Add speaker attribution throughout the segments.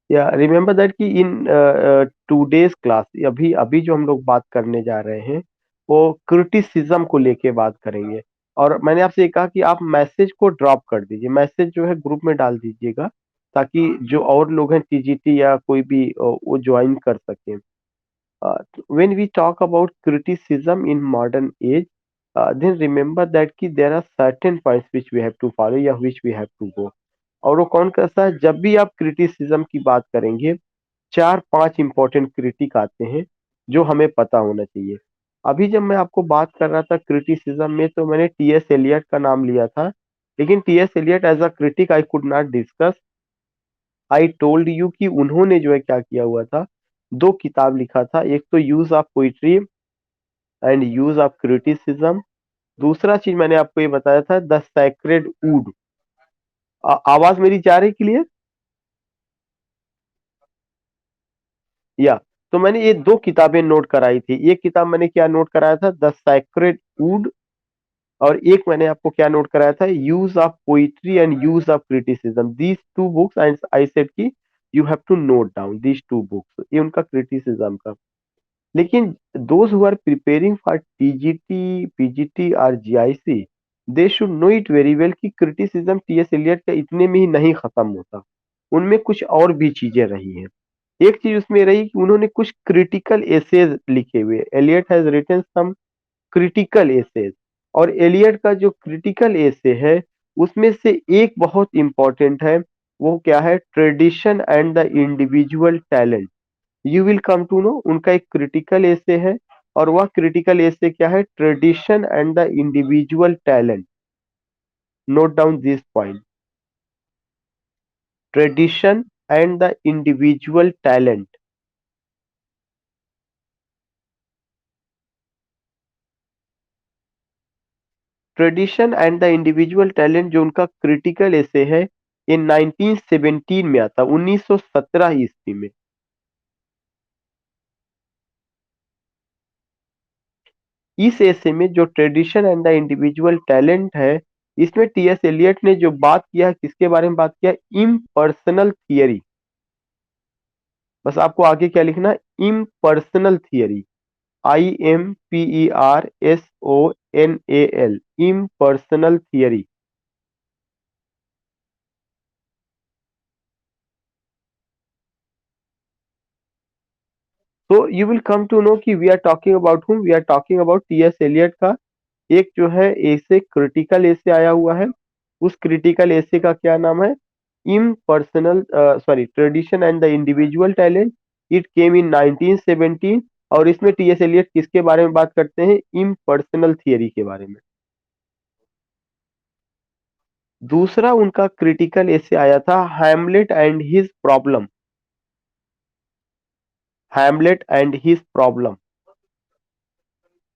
Speaker 1: या remember that कि in today's class अभी अभी जो हम लोग बात करने जा रहे हैं वो क्रिटिसिज्म को लेके बात करेंगे। और मैंने आपसे ये कहा कि आप मैसेज को ड्रॉप कर दीजिए, मैसेज जो है ग्रुप में डाल दीजिएगा ताकि जो और लोग हैं टीजीटी या कोई भी वो ज्वाइन कर सकें। When we talk about criticism in modern age, then remember that कि there are certain points which we have to follow या which we have to go। और वो कौन कैसा है, जब भी आप क्रिटिसिज्म की बात करेंगे चार पांच इंपॉर्टेंट क्रिटिक आते हैं जो हमें पता होना चाहिए। अभी जब मैं आपको बात कर रहा था क्रिटिसिज्म में तो मैंने टीएस एलियट का नाम लिया था, लेकिन TS Eliot as a critic I could not discuss. I told you कि उन्होंने जो है क्या किया हुआ था, दो किताब लिखा था, एक तो use of poetry and use of criticism. दूसरा चीज मैंने आपको ये बताया था द सैक्रेड वुड। आवाज मेरी जा रही क्लियर? या तो मैंने ये दो किताबें नोट कराई थी, एक किताब मैंने क्या नोट कराया था, द सैक्रेड वुड, और एक मैंने आपको क्या नोट कराया था, use of poetry and use of criticism. These two books and I said कि you have to note down these two books, ये उनका क्रिटिसिज्म का। लेकिन those who are preparing for TGT, PGT और GIC, they should know it very well कि criticism TS Eliot का इतने में ही नहीं खत्म होता, उनमें कुछ और भी चीजें रही हैं। एक चीज उसमें रही कि उन्होंने कुछ क्रिटिकल एसेज लिखे हुए, Eliot has written some critical essays. और एलियट का जो क्रिटिकल एसे है उसमें से एक बहुत इंपॉर्टेंट है, वो क्या है, tradition and the individual talent. You will come to know उनका एक क्रिटिकल एसे है, और वह क्रिटिकल एसे क्या है, tradition and the individual talent. Note down this point, tradition and the individual talent. Tradition and the individual talent जो उनका critical एसे है, ये 1917 में आता, 1917 ईस्वी में। इस ऐसे में जो tradition and the individual talent है, इसमें टीएस एलियट ने जो बात किया है किसके बारे में बात किया, इम्पर्सनल थियरी। बस आपको आगे क्या लिखना है, impersonal theory, IMPERSONAL, impersonal theory. तो you will come to know कि we are talking about whom, we are talking about TS Eliot का एक जो है ऐसे क्रिटिकल ऐसे आया हुआ है। उस क्रिटिकल ऐसे का क्या नाम है, impersonal sorry tradition and the individual talent. It came in 1917। और इसमें टीएस एलियट किसके बारे में बात करते हैं, इम्पर्सनल थियरी के बारे में। दूसरा उनका क्रिटिकल ऐसे आया था Hamlet and his problem, Hamlet and his problem.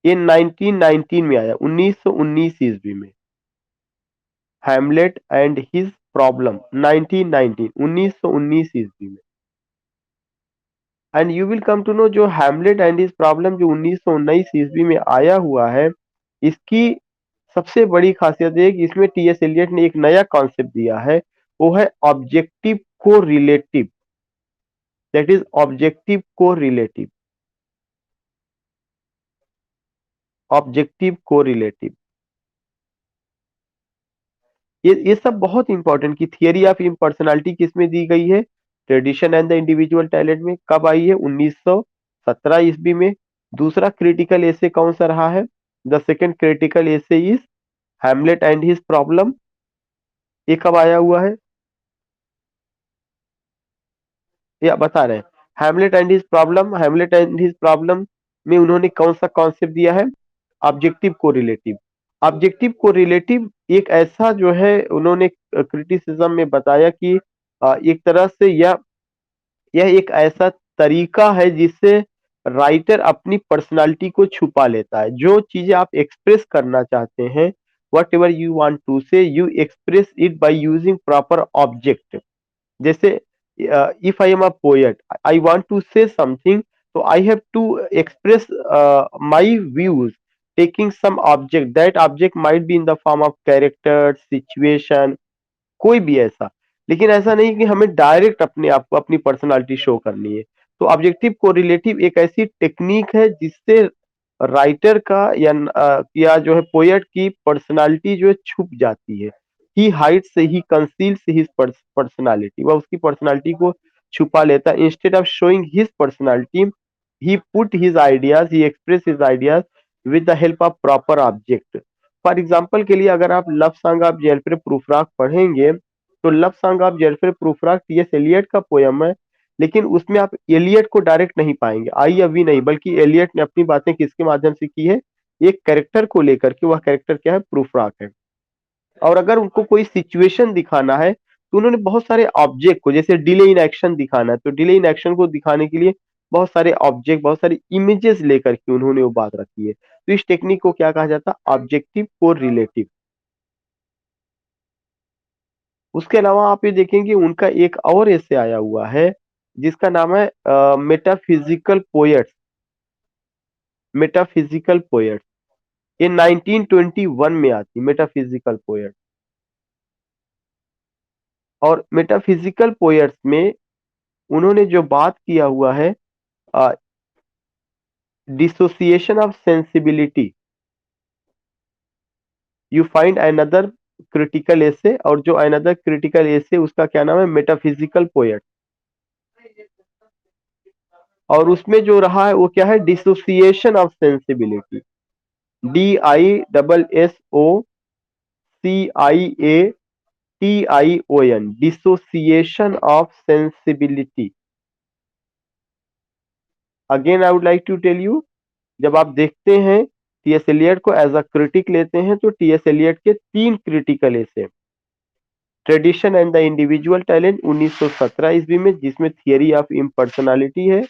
Speaker 1: ये 1919 में आया, 1919 ईस्वी में। हैमलेट एंड हिज प्रॉब्लम 1919, 1919 ईस्वी में। And you will come to know जो हैमलेट एंड हिज प्रॉब्लम जो 1919 ईस्वी में आया हुआ है, इसकी सबसे बड़ी खासियत है कि इसमें टीएस एलियट ने एक नया कॉन्सेप्ट दिया है, वो है ऑब्जेक्टिव को रिलेटिव, दैट इज ऑब्जेक्टिव को रिलेटिव, ऑब्जेक्टिव को रिलेटिव। ये सब बहुत इंपॉर्टेंट की थियरी ऑफ इम्पर्सनालिटी किसमें दी गई है, tradition and the individual talent में। कब आई है, 1917 ईस्वी में। दूसरा क्रिटिकल एसे कौन सा रहा है, the second critical essay is Hamlet and his problem. ये कब आया हुआ है, या बता रहे हैं, Hamlet and his problem, Hamlet and his problem में उन्होंने कौन सा कॉन्सेप्ट दिया है, ऑब्जेक्टिव कोरिलेटिव। ऑब्जेक्टिव कोरिलेटिव एक ऐसा जो है उन्होंने क्रिटिसिज्म में बताया कि एक तरह से यह एक ऐसा तरीका है जिससे राइटर अपनी पर्सनालिटी को छुपा लेता है। जो चीजें आप एक्सप्रेस करना चाहते हैं, whatever you want to say, you express it by using proper object. जैसे if I am a poet, I want to say something, so I have to express my views taking some object, that object might be in the form of character, situation, कोई भी ऐसा। लेकिन ऐसा नहीं कि हमें direct अपने आप को अपनी पर्सनालिटी शो करनी है। तो ऑब्जेक्टिव कोरिलेटिव एक ऐसी टेक्निक है जिससे राइटर का या जो है पोएट की पर्सनालिटी जो है छुप जाती है। He hides he conceals his personality, वह उसकी पर्सनालिटी को छुपा लेता है। Instead of showing his personality he put his ideas, he express his ideas with the help of proper object. For example के लिए अगर आप love song of J Alfred Prufrock पढ़ेंगे तो love song of J Alfred Prufrock TS. Eliot का poem है, लेकिन उसमें आप एलियट को डायरेक्ट नहीं पाएंगे, आई या वी नहीं, बल्कि एलियट ने अपनी बातें किसके माध्यम से की है, एक कैरेक्टर को लेकर के। वह कैरेक्टर क्या है, प्रूफराक है। और अगर उनको कोई सिचुएशन दिखाना है तो उन्होंने बहुत सारे ऑब्जेक्ट को, जैसे डिले इन एक्शन दिखाना है तो डिले इन एक्शन को दिखाने के लिए बहुत सारे ऑब्जेक्ट, बहुत सारी इमेजेस लेकर के उन्होंने वो बात रखी है। तो इस टेक्निक को क्या कहा जाता है, ऑब्जेक्टिव को रिलेटिव। उसके अलावा आप ये देखेंगे उनका एक और ऐसे आया हुआ है जिसका नाम है मेटाफिजिकल पोएट्स। मेटाफिजिकल पोएट्स ये 1921 में आती, मेटाफिजिकल पोएट। और मेटाफिजिकल पोएट्स में उन्होंने जो बात किया हुआ है, dissociation of sensibility, you find another critical essay. और जो अनदर क्रिटिकल एसे उसका क्या नाम है, मेटाफिजिकल पोएट। और उसमें जो रहा है वो क्या है, dissociation of sensibility, DISSOCIATION, dissociation of sensibility. Again I would like to tell you, जब आप देखते हैं टी.एस. एलियट को एज अ क्रिटिक लेते हैं तो टी.एस. एलियट के तीन critical essays, tradition and the individual talent 1917 ईस्वी में, जिसमें थियरी ऑफ इम्पर्सनालिटी है।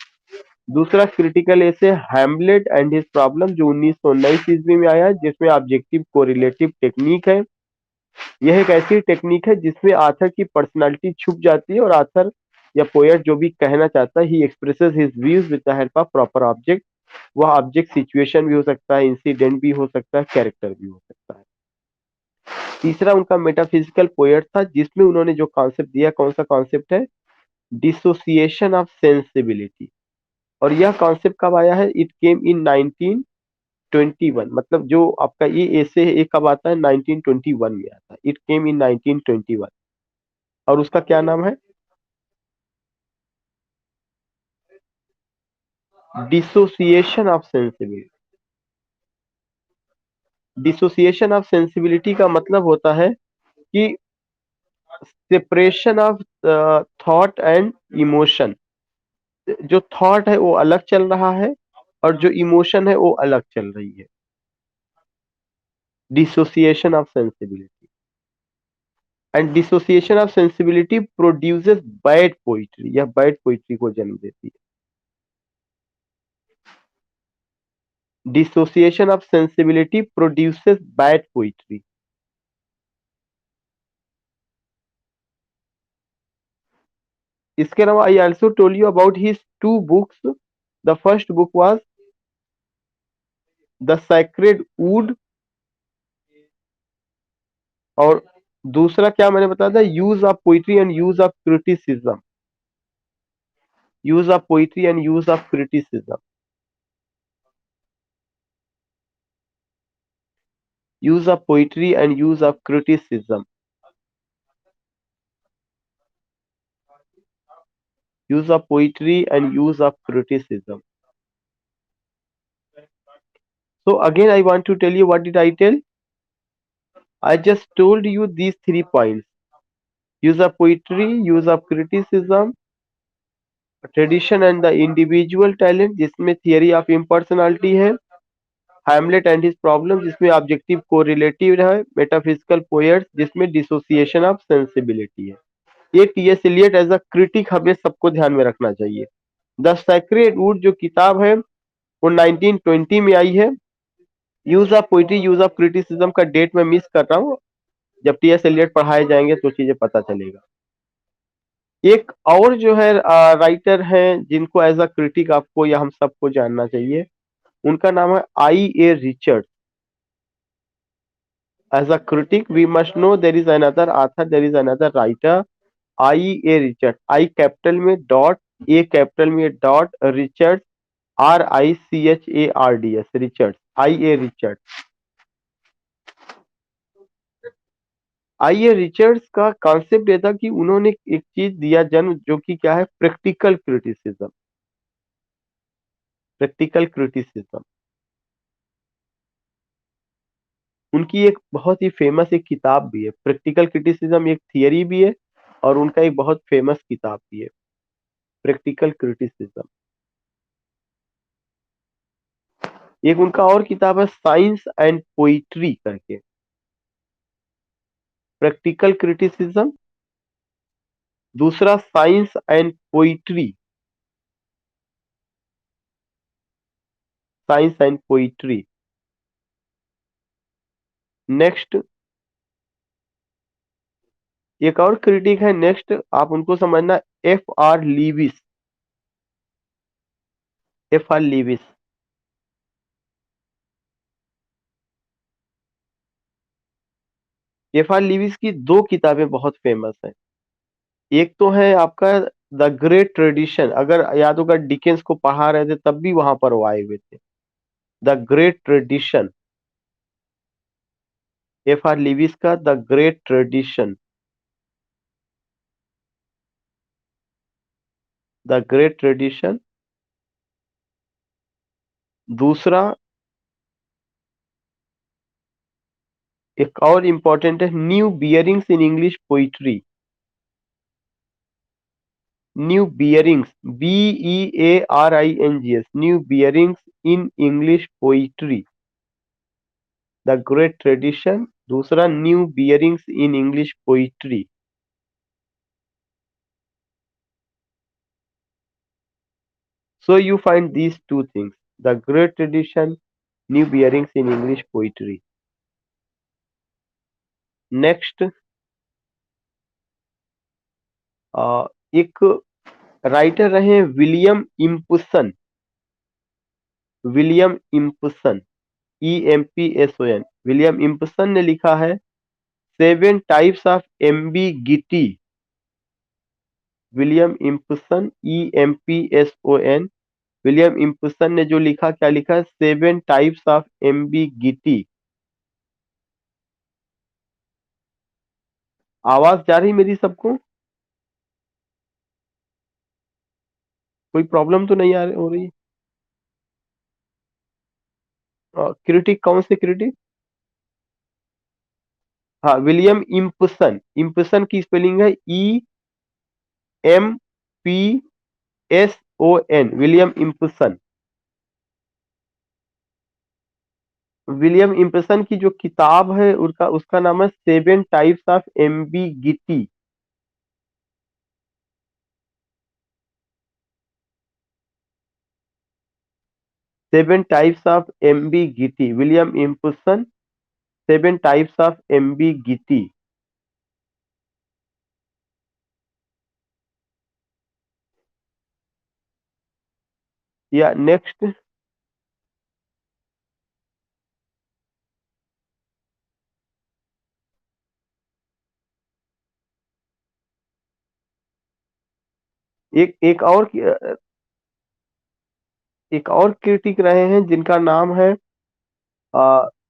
Speaker 1: दूसरा क्रिटिकल ऐसे हैमलेट एंड हिज प्रॉब्लम जो 1919 ईस्वी में आया है, जिसमें ऑब्जेक्टिव कोरिलेटिव टेक्निक है। यह एक ऐसी टेक्निक है जिसमें आथर की पर्सनालिटी छुप जाती है और आथर या पोएट जो भी कहना चाहता है, ही expresses his views with the help of proper object. वह ऑब्जेक्ट सिचुएशन भी हो सकता है, इंसिडेंट भी हो सकता है, कैरेक्टर भी हो सकता है। तीसरा उनका मेटाफिजिकल पोएट था जिसमें उन्होंने जो कॉन्सेप्ट दिया, कौन सा कॉन्सेप्ट है, डिसोसिएशन ऑफ सेंसिबिलिटी। और यह कॉन्सेप्ट कब आया है, इट केम इन 1921। मतलब जो आपका ये ऐसे है, ये कब आता है, 1921 में आता है, इट केम इन 1921। और उसका क्या नाम है, dissociation of sensibility. Dissociation of sensibility का मतलब होता है कि separation of thought and emotion. जो थॉट है वो अलग चल रहा है और जो इमोशन है वो अलग चल रही है। Dissociation of sensibility. And dissociation of sensibility produces bad poetry, यह बैड पोइट्री को जन्म देती है। Dissociation of sensibility produces bad poetry. इसके अलावा I also told you about his two books. The first book was the sacred wood, और दूसरा क्या मैंने बताया था, use of poetry and use of criticism. Use of poetry and use of criticism. use of poetry and use of criticism. Use of poetry and use of criticism. So again I want to tell you, what did I tell, I just told you these 3 points: use of poetry, use of criticism, tradition and the individual talent जिसमें theory of impersonality है, Hamlet and his problem जिसमें objective correlative है, metaphysical poets जिसमें dissociation of sensibility है। ये TS. Eliot as a critic हमें सबको ध्यान में रखना चाहिए। द सैक्रेड वुड जो किताब है वो 1920 में आई है। Use of poetry, use of criticism का डेट मैं मिस कर रहा हूँ, जब टी.एस. एलियट पढ़ाए जाएंगे तो चीजें पता चलेगा। एक और जो है राइटर हैं जिनको एज अ क्रिटिक आपको या हम सबको जानना चाहिए, उनका नाम है I.A. Richard. As a critic we must know there is another author, there is another writer Richard, I capital में डॉट, ए कैपिटल में dot, Richard, RICHARDS, Richard, IA Richard. IA Richards का कॉन्सेप्ट ये था कि उन्होंने एक चीज दिया जन्म, जो कि क्या है, प्रैक्टिकल क्रिटिसिज्म। प्रैक्टिकल क्रिटिसिज्म उनकी एक बहुत ही फेमस एक किताब भी है। प्रैक्टिकल क्रिटिसिज्म एक थियरी भी है और उनका एक बहुत फेमस किताब भी है, प्रैक्टिकल क्रिटिसिज्म। एक उनका और किताब है, साइंस एंड पोइट्री करके। प्रैक्टिकल क्रिटिसिज्म, दूसरा science and poetry, science and poetry. Next एक और क्रिटिक है, नेक्स्ट आप उनको समझना, FR Lewis. FR Lewis, FR Lewis की दो किताबें बहुत फेमस हैं। एक तो है आपका द ग्रेट ट्रेडिशन, अगर याद होगा डिकेंस को पढ़ा रहे थे तब भी वहां पर वो आए हुए थे। The great tradition, FR Leavis का the great tradition, the great tradition. दूसरा एक और इम्पोर्टेंट है, new bearings in English poetry. New bearings, BEARINGS, new bearings in English poetry, the great tradition. दूसरा new bearings in English poetry. So you find these two things, the great tradition, new bearings in English poetry. Next, एक writer रहे William Empson, William Empson, EMPSON। William Empson ने लिखा है seven types of ambiguity. William Empson, EMPSON। William Empson ने जो लिखा, क्या लिखा है, सेवन टाइप्स ऑफ एम्बिगिटी। आवाज जा रही मेरी सबको? कोई प्रॉब्लम तो नहीं हो रही? क्रिटिक कौन से क्रिटिक? हाँ, विलियम इम्पसन। इम्पसन की स्पेलिंग है EMPSON, William Empson. William Empson की जो किताब है उसका उसका नाम है seven types of ambiguity. Seven types of ambiguity, William Empson, seven types of ambiguity. या नेक्स्ट एक और क्रिटिक रहे हैं जिनका नाम है,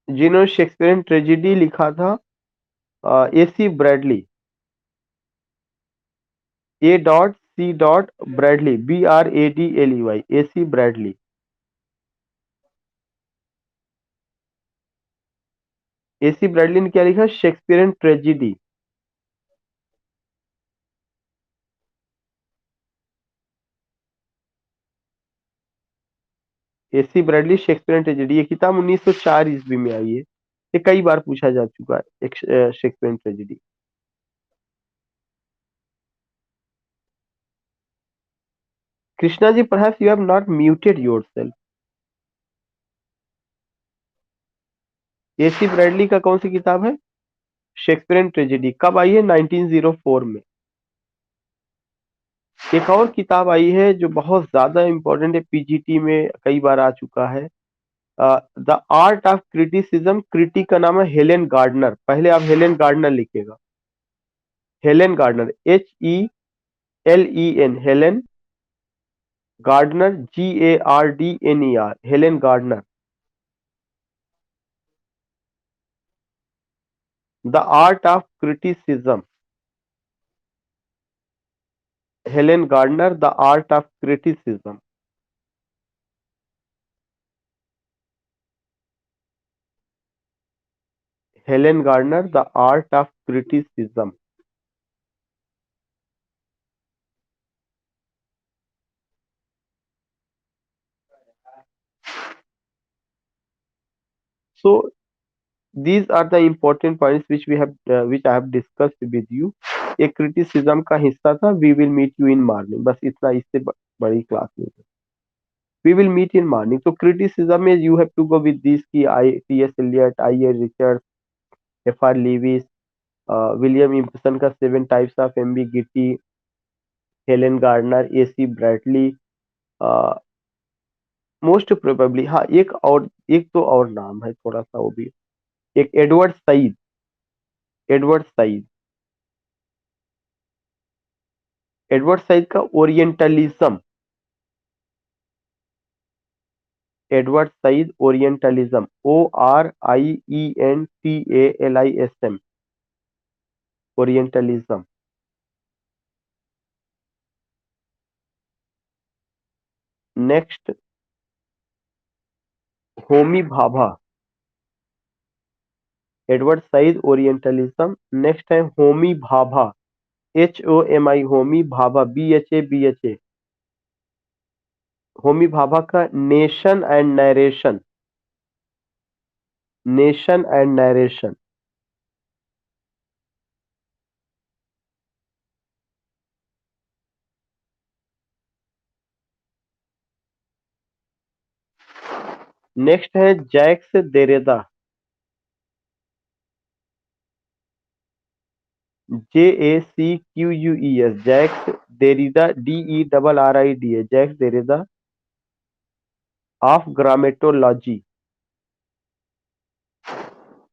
Speaker 1: जिन्होंने शेक्सपियरियन ट्रेजेडी लिखा था, AC Bradley. A.C. Bradley, BRADLEY, AC Bradley. AC Bradley ने क्या लिखा, Shakespearean tragedy. AC Bradley, Shakespearean tragedy. ये किताब 1904 ईस्वी में आई है। ये कई बार पूछा जा चुका है, एक Shakespearean tragedy. Krishna ji, perhaps you have not muted yourself। AC Bradley का कौन सी किताब है? Shakespearean tragedy. कब आई है? 1904 में। एक और किताब आई है जो बहुत ज्यादा इंपॉर्टेंट है, PGT में कई बार आ चुका है, the art of criticism. Critic का नाम है हेलेन गार्डनर। पहले आप हेलेन गार्डनर लिखिएगा, Helen Gardner, HELEN, Helen Gardner, GARDNER, Helen Gardner. The art of criticism, Helen Gardner, the art of criticism. Helen Gardner, the art of criticism. So these are the important points which I have discussed with you. एक criticism का हिस्सा था we will meet you in morning, बस इतना, इससे बड़ी class नहीं है। We will meet in morning. तो क्रिटिसिज्म में you have to go with this की I T S Eliot, I A Richard, F R Leavis, William Empson का seven types of ambiguity, Helen Gardner, A C Bradley, most probably, हाँ एक और, एक तो और नाम है थोड़ा सा वो भी, एक Edward Said, Edward Said, Edward Said का Orientalism, Edward Said Orientalism, ORIENTALISM, Orientalism. Next Homi Bhabha, Edward Said Orientalism. Next है होमी भाभा, HOMI, होमी भाभा, BHA, होमी भाभा का nation and narration, nation and narration. Next है Jacques Derrida, JACQUES, Jacques Derrida, DERRIDA, Jacques Derrida of grammatology,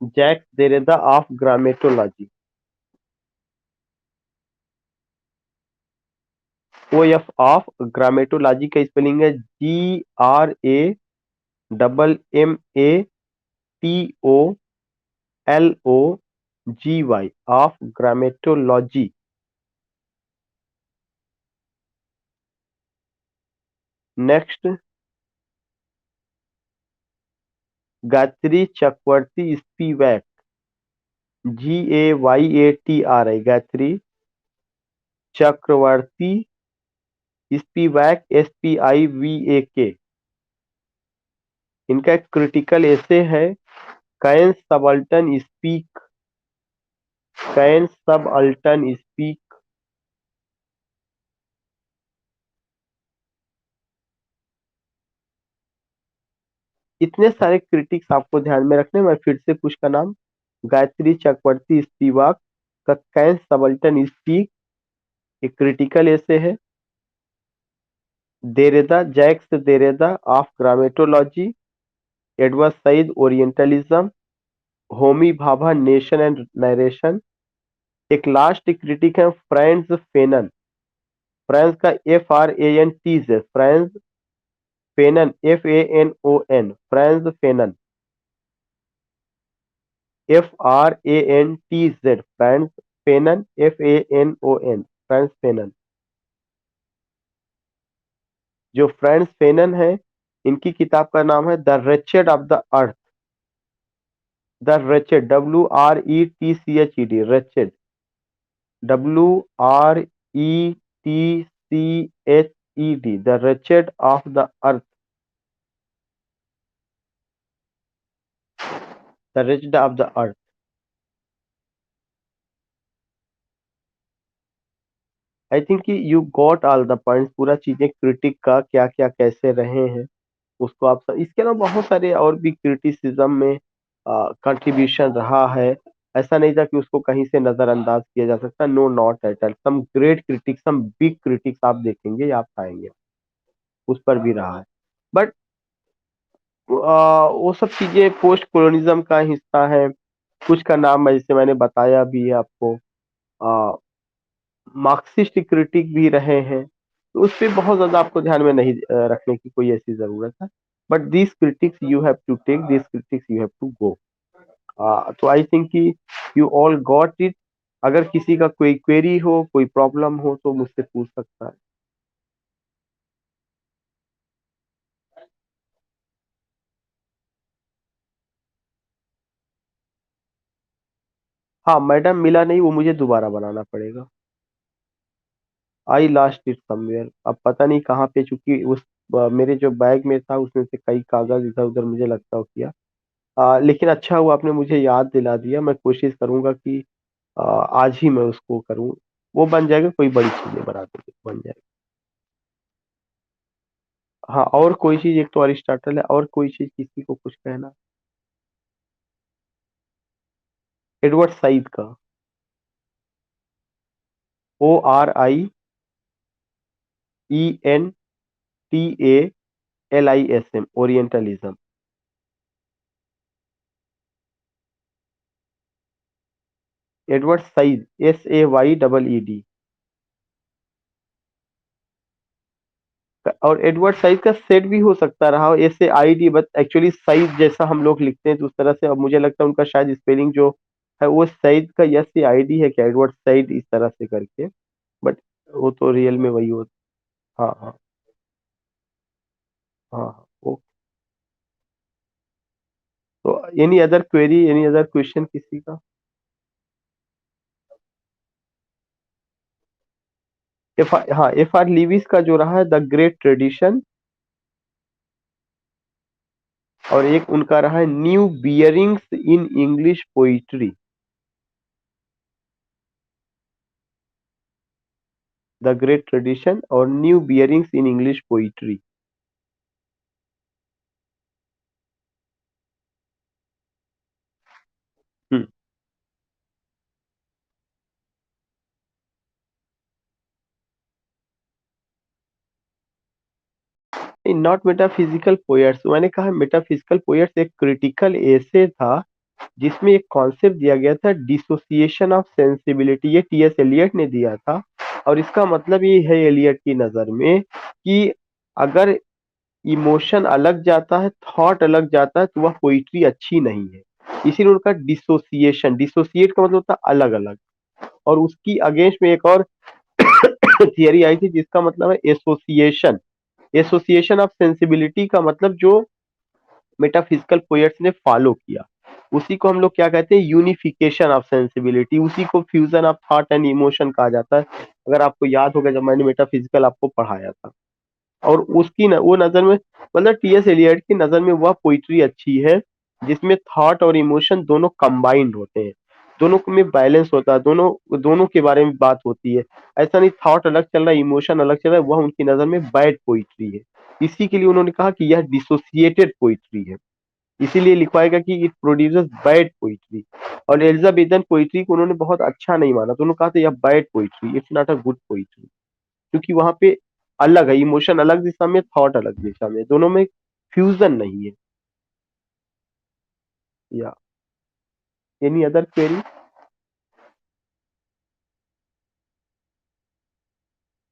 Speaker 1: Jacques Derrida of grammatology. OF of grammatology का spelling है GRAMMATOLOGY, of grammatology. Next Gayatri Chakravorty Spivak, GAYATRI, Gayatri Chakravorty Spivak, SPIVAK। इनका एक critical essay है, can subaltern speak, can subaltern speak. इतने सारे critics आपको ध्यान में रखने, मैं फिर से कुछ का नाम, गायत्री चक्रवर्ती स्पीवाक का कैन सबल्टन स्पीक एक क्रिटिकल ऐसे है। Derrida, Jacques Derrida of grammatology, Edward Said Orientalism, Homi Bhabha nation and narration. एक लास्ट क्रिटिक है फ्रांस फेनन, फ्रांस का FRANT, Frantz Fanon, FANON, Frantz Fanon, FRANTZ, Frantz Fanon, FANON, Frantz Fanon. जो Frantz Fanon है, इनकी किताब का नाम है the wretched of the earth, the wretched, WRETCHED, wretched, WRETCHED, the wretched of the earth, the wretched of the earth. I think you got all the points, पूरा चीजें critic का क्या क्या कैसे रहे हैं उसको आप सब, इसके अलावा बहुत सारे और भी क्रिटिसिज्म में कंट्रीब्यूशन रहा है। ऐसा नहीं था कि उसको कहीं से नजरअंदाज किया जा सकता, no not at all, some great critics, some big critics आप देखेंगे या आप पाएंगे, उस पर भी रहा है। बट वो सब चीजें पोस्ट कोलोनिज्म का हिस्सा है। कुछ का नाम मैं जैसे मैंने बताया भी है आपको, मार्क्सिस्ट क्रिटिक भी रहे हैं, तो उस पे बहुत ज़्यादा आपको ध्यान में नहीं रखने की कोई ऐसी ज़रूरत है। But these critics you have to take, these critics you have to go. तो आई थिंक कि यू ऑल गॉट इट। अगर किसी का कोई क्वेरी हो, कोई प्रॉब्लम हो तो मुझसे पूछ सकता है। हाँ, मैडम मिला नहीं, वो मुझे दोबारा बनाना पड़ेगा। आई लास्ट इट समवेयर, अब पता नहीं कहाँ पे, चूंकि उस मेरे जो बैग में था उसमें से कई कागज इधर उधर मुझे लगता हो किया। लेकिन अच्छा हुआ आपने मुझे याद दिला दिया, मैं कोशिश करूंगा कि आज ही मैं उसको करूं। वो बन जाएगा, कोई बड़ी चीजें बना देंगे, बन जाएगा। हाँ, और कोई चीज, एक तो अरिस्टोटल है, और कोई चीज किसी को कुछ कहना। एडवर्ड सईद का। ORIENTALISM, orientalism. Edward Saeed, SAYEED। और एडवर्ड साइड का सेट भी हो सकता रहा हो, SAID, बट एक्चुअली साइड जैसा हम लोग लिखते हैं तो उस तरह से, अब मुझे लगता है उनका शायद स्पेलिंग जो है वो सईद का SAID है क्या, एडवर्ड साइड इस तरह से करके। बट वो तो रियल में वही हो। हाँ हाँ हाँ हाँ, वो। तो any other query, any other question किसी का? हाँ, FR लीविस का जो रहा है द ग्रेट ट्रेडिशन, और एक उनका रहा है new bearings in English poetry. The great tradition और new bearings in English poetry. Not metaphysical poets, मैंने कहा मेटाफिजिकल पोएट्स एक क्रिटिकल एसे था जिसमें एक कॉन्सेप्ट दिया गया था, डिसोसिएशन ऑफ सेंसिबिलिटी, ये TS एलियट ने दिया था। और इसका मतलब ये है एलियट की नजर में कि अगर इमोशन अलग जाता है, थॉट अलग जाता है, तो वह पोइट्री अच्छी नहीं है। इसीलिए उनका डिसोसिएशन, डिसोसिएट का मतलब होता है अलग अलग। और उसकी अगेंस्ट में एक और थियरी आई थी जिसका मतलब है एसोसिएशन। एसोसिएशन ऑफ सेंसिबिलिटी का मतलब जो मेटाफिजिकल पोएट्स ने फॉलो किया, उसी को हम लोग क्या कहते हैं, यूनिफिकेशन ऑफ सेंसिबिलिटी, उसी को fusion of thought and emotion कहा जाता है। अगर आपको याद होगा जब मैंने मेटाफिजिकल आपको पढ़ाया था। और उसकी वो नजर में, मतलब TS एलियट की नजर में वह पोइट्री अच्छी है जिसमें थॉट और इमोशन दोनों कंबाइंड होते हैं, दोनों में बैलेंस होता है, दोनों दोनों के बारे में बात होती है। ऐसा नहीं थॉट अलग चल रहा है, इमोशन अलग चल रहा है, वह उनकी नजर में बैड पोइट्री है। इसी के लिए उन्होंने कहा कि यह डिसोसिएटेड पोइट्री है। इसीलिए लिखवाएगा कि इट प्रोड्यूसेस बैड पोइट्री। और एलिजाबेथन पोइट्री को उन्होंने बहुत अच्छा नहीं माना, तो उन्होंने कहा था यह bad poetry, it's not a good poetry. क्योंकि वहां पे अलग है, इमोशन अलग दिशा में, थॉट अलग दिशा में, दोनों में फ्यूजन नहीं है। या एनी अदर क्वेरी?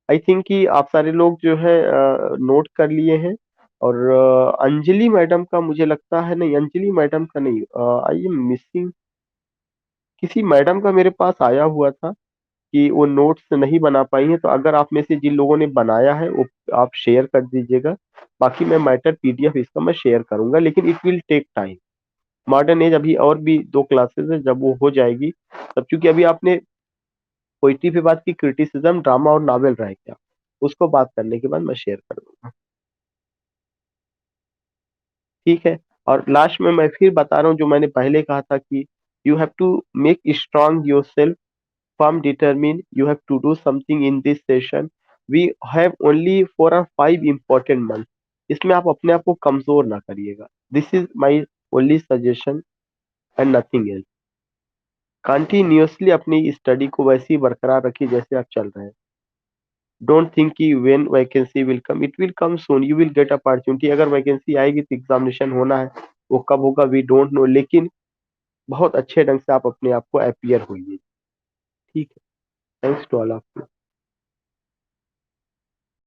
Speaker 1: आई थिंक कि आप सारे लोग जो है नोट कर लिए हैं। और अंजलि मैडम का मुझे लगता है, नहीं अंजलि मैडम का नहीं, आई एम मिसिंग, किसी मैडम का मेरे पास आया हुआ था कि वो नोट्स नहीं बना पाई हैं। तो अगर आप में से जिन लोगों ने बनाया है वो आप शेयर कर दीजिएगा। बाकी मैं मैटर PDF इसका मैं शेयर करूंगा, लेकिन it will take time. Modern age अभी और भी 2 क्लासेस है, जब वो हो जाएगी तब, क्योंकि अभी आपने पोइट्री पे बात की, क्रिटिसिज्म, ड्रामा और नॉवेल रह गया, उसको बात करने के बाद मैं शेयर कर दूंगा। ठीक है। और लास्ट में मैं फिर बता रहा हूँ जो मैंने पहले कहा था कि you have to make strong your self, firm, determined. You have to do something in this session. We have only 4 or 5 important months. इसमें आप अपने आप को कमजोर ना करिएगा। This is my only suggestion and nothing else. Continuously अपनी study को वैसे ही बरकरार रखिए जैसे आप चल रहे हैं। डोंट थिंक कि when vacancy will come, it will come soon, you will get opportunity. अगर वैकेंसी आएगी तो एग्जामिनेशन होना है, वो कब होगा वी डोंट नो, लेकिन बहुत अच्छे ढंग से आप अपने आप को अपियर होइए। ठीक है। Thanks to all of you.